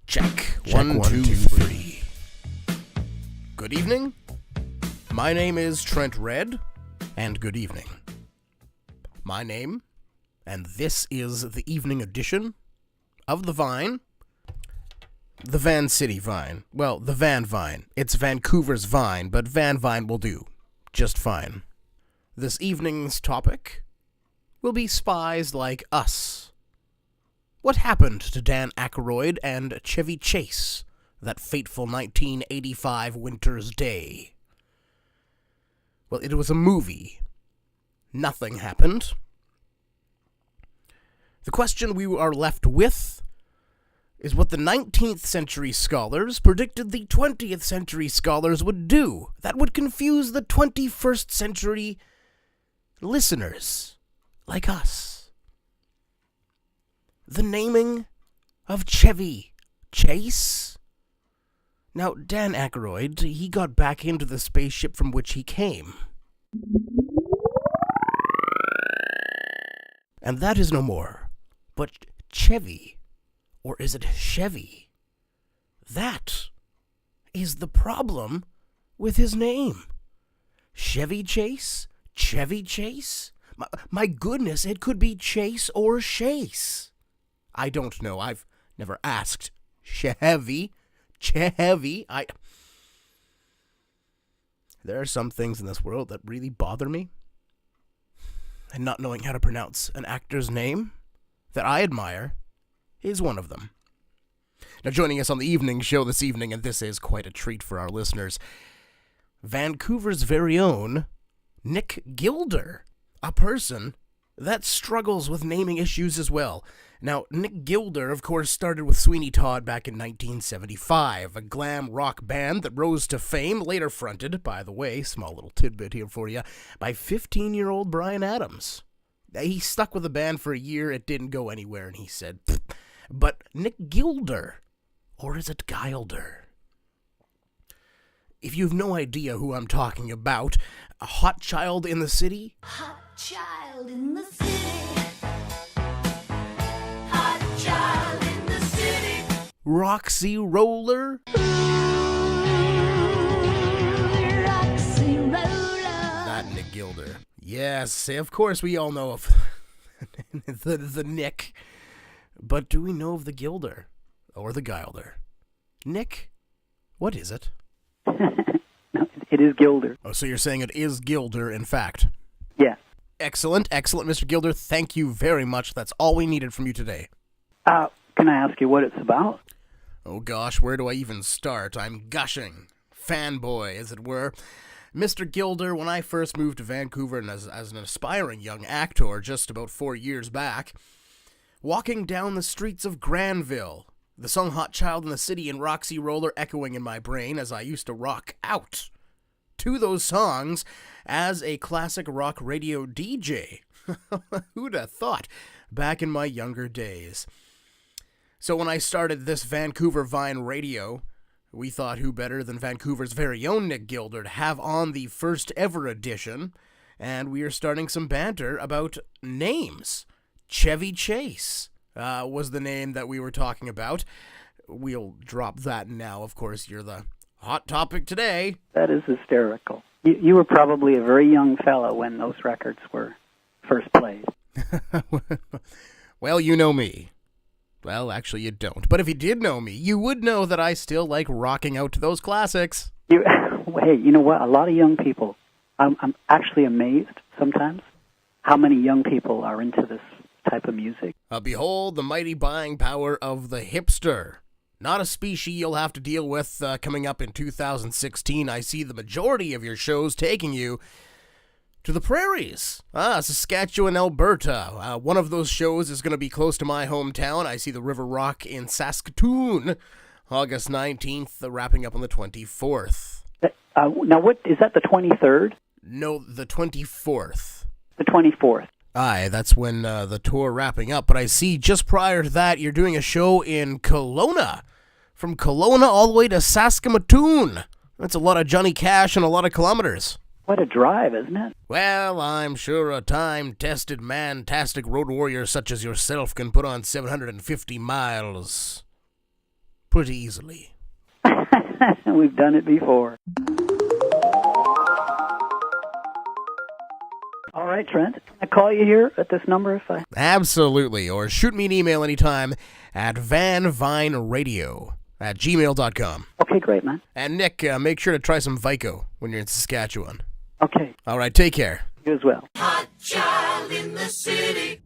Check. One, two, three. Good evening. My name is Trent Red, and good evening. My name, and this is the evening edition of The Vine. The Van City Vine. Well, the Van Vine. It's Vancouver's Vine, but Van Vine will do just fine. This evening's topic will be spies like us. What happened to Dan Aykroyd and Chevy Chase that fateful 1985 winter's day? Well, it was a movie. Nothing happened. The question we are left with is what the 19th century scholars predicted the 20th century scholars would do that would confuse the 21st century listeners like us. The naming of Chevy Chase? Now, Dan Aykroyd, he got back into the spaceship from which he came. And that is no more, but Chevy, or is it Chevy? That is the problem with his name. Chevy Chase? Chevy Chase? My goodness, it could be Chase or Chase. I don't know. I've never asked. Chevy? There are some things in this world that really bother me. And not knowing how to pronounce an actor's name that I admire is one of them. Now, joining us on the evening show this evening, and this is quite a treat for our listeners, Vancouver's very own Nick Gilder, a person that struggles with naming issues as well. Now, Nick Gilder, of course, started with Sweeney Todd back in 1975, a glam rock band that rose to fame, later fronted, by the way, small little tidbit here for you, by 15-year-old Bryan Adams. He stuck with the band for a year, it didn't go anywhere, and he said, pfft. But Nick Gilder, or is it Gilder? If you have no idea who I'm talking about, a hot child in the city? Hot child in the city. Hot child in the city. Roxy Roller? Ooh, Roxy Roller. That Nick Gilder. Yes, of course we all know of the Nick. But do we know of the Gilder? Or the Gilder? Nick, what is it? No, it is Gilder. Oh, so you're saying it is Gilder, in fact? Yeah. Excellent, Mr. Gilder. Thank you very much. That's all we needed from you today. Can I ask you what it's about? Oh gosh, where do I even start? I'm gushing. Fanboy, as it were. Mr. Gilder, when I first moved to Vancouver and as an aspiring young actor just about 4 years back, walking down the streets of Granville, the song Hot Child in the City and Roxy Roller echoing in my brain as I used to rock out to those songs as a classic rock radio DJ. Who'd have thought back in my younger days? So when I started this Vancouver Vine Radio, we thought who better than Vancouver's very own Nick Gilder to have on the first ever edition, and we are starting some banter about names. Chevy Chase was the name that we were talking about. We'll drop that now. Of course, you're the hot topic today. That is hysterical. You were probably a very young fellow when those records were first played. Well, you know me. Well, actually, you don't. But if you did know me, you would know that I still like rocking out to those classics. Hey, you know what? A lot of young people, I'm actually amazed sometimes how many young people are into this type of music. Behold the mighty buying power of the hipster. Not a species you'll have to deal with coming up in 2016. I see the majority of your shows taking you to the prairies. Saskatchewan, Alberta. One of those shows is going to be close to my hometown. I see the River Rock in Saskatoon, August 19th, wrapping up on the 24th. Now, what is that, the 23rd? No, the 24th. The 24th. Aye, that's when the tour wrapping up. But I see just prior to that, you're doing a show in Kelowna. From Kelowna all the way to Saskatoon. That's a lot of Johnny Cash and a lot of kilometers. What a drive, isn't it? Well, I'm sure a time-tested, man-tastic road warrior such as yourself can put on 750 miles pretty easily. We've done it before. All right, Trent. Can I call you here at this number if I... Absolutely, or shoot me an email anytime at vanvineradio@gmail.com. Okay, great, man. And Nick, make sure to try some Vico when you're in Saskatchewan. Okay, All right, take care. you as well. Hot child in the city.